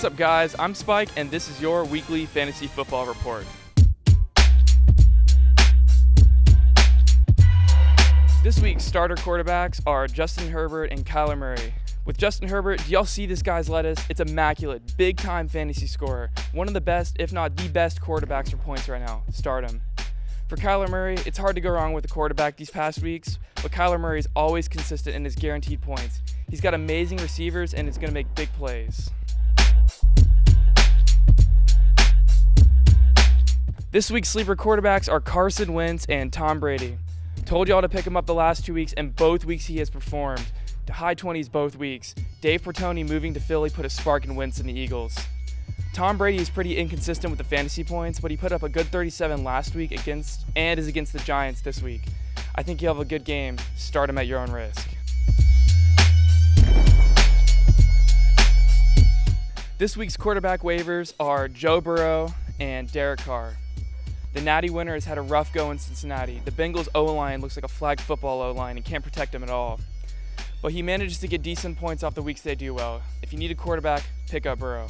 What's up, guys? I'm Spike, and this is your weekly fantasy football report. This week's starter quarterbacks are Justin Herbert and Kyler Murray. With Justin Herbert, do y'all see this guy's lettuce? It's immaculate, big-time fantasy scorer. One of the best, if not the best, quarterbacks for points right now. Start him. For Kyler Murray, it's hard to go wrong with the quarterback these past weeks, but Kyler Murray is always consistent in his guaranteed points. He's got amazing receivers, and is going to make big plays. This week's sleeper quarterbacks are Carson Wentz and Tom Brady. Told y'all to pick him up the last 2 weeks, and both weeks he has performed. To high 20s both weeks. Dave Bertoni moving to Philly put a spark in Wentz and the Eagles. Tom Brady is pretty inconsistent with the fantasy points, but he put up a good 37 last week is against the Giants this week. I think he'll have a good game. Start him at your own risk. This week's quarterback waivers are Joe Burrow and Derek Carr. The Natty winner has had a rough go in Cincinnati. The Bengals O-line looks like a flag football O-line and can't protect him at all. But he manages to get decent points off the weeks they do well. If you need a quarterback, pick up Burrow.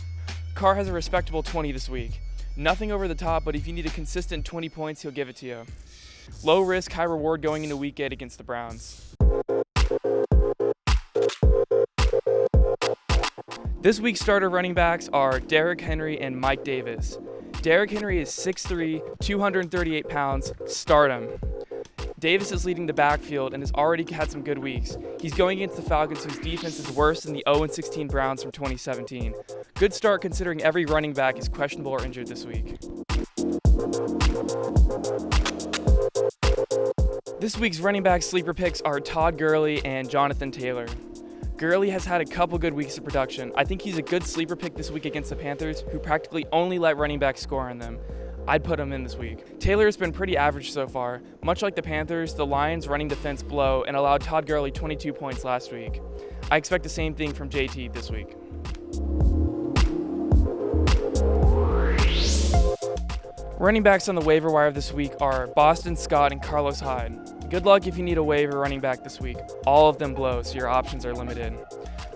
Carr has a respectable 20 this week. Nothing over the top, but if you need a consistent 20 points, he'll give it to you. Low risk, high reward going into week 8 against the Browns. This week's starter running backs are Derrick Henry and Mike Davis. Derrick Henry is 6'3", 238 pounds. Start him. Davis is leading the backfield and has already had some good weeks. He's going against the Falcons, whose defense is worse than the 0-16 Browns from 2017. Good start considering every running back is questionable or injured this week. This week's running back sleeper picks are Todd Gurley and Jonathan Taylor. Gurley has had a couple good weeks of production. I think he's a good sleeper pick this week against the Panthers, who practically only let running backs score on them. I'd put him in this week. Taylor has been pretty average so far. Much like the Panthers, the Lions' running defense blow and allowed Todd Gurley 22 points last week. I expect the same thing from JT this week. Running backs on the waiver wire this week are Boston Scott and Carlos Hyde. Good luck if you need a waiver running back this week. All of them blow, so your options are limited.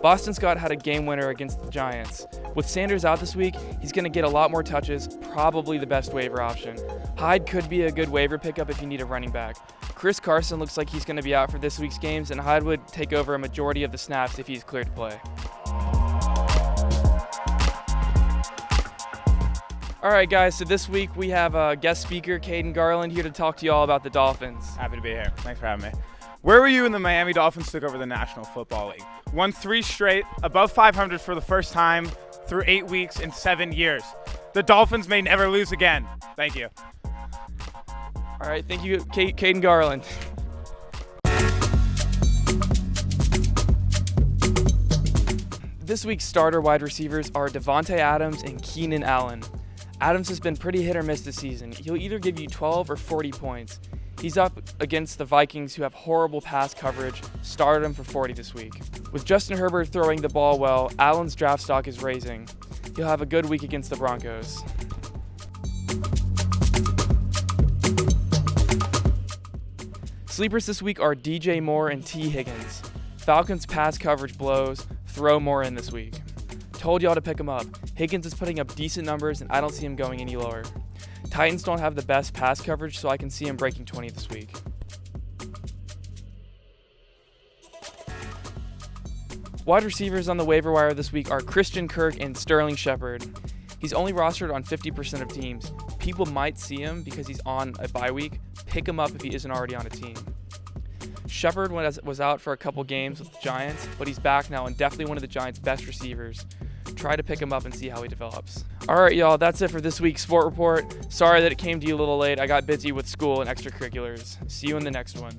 Boston Scott had a game winner against the Giants. With Sanders out this week, he's going to get a lot more touches, probably the best waiver option. Hyde could be a good waiver pickup if you need a running back. Chris Carson looks like he's going to be out for this week's games, and Hyde would take over a majority of the snaps if he's cleared to play. All right, guys, so this week we have a guest speaker, Caden Garland, here to talk to you all about the Dolphins. Happy to be here. Thanks for having me. Where were you when the Miami Dolphins took over the National Football League? Won 3 straight, above 500 for the first time through 8 weeks in 7 years. The Dolphins may never lose again. Thank you. All right, thank you, Caden Garland. This week's starter wide receivers are Devontae Adams and Keenan Allen. Adams has been pretty hit or miss this season. He'll either give you 12 or 40 points. He's up against the Vikings, who have horrible pass coverage. Start him for 40 this week. With Justin Herbert throwing the ball well, Allen's draft stock is raising. He'll have a good week against the Broncos. Sleepers this week are DJ Moore and T. Higgins. Falcons pass coverage blows. Throw Moore in this week. Told y'all to pick him up. Higgins is putting up decent numbers, and I don't see him going any lower. Titans don't have the best pass coverage, so I can see him breaking 20 this week. Wide receivers on the waiver wire this week are Christian Kirk and Sterling Shepard. He's only rostered on 50% of teams. People might see him because he's on a bye week. Pick him up if he isn't already on a team. Shepard was out for a couple games with the Giants, but he's back now and definitely one of the Giants' best receivers. Try to pick him up and see how he develops. All right, y'all, that's it for this week's Sport Report. Sorry that it came to you a little late. I got busy with school and extracurriculars. See you in the next one.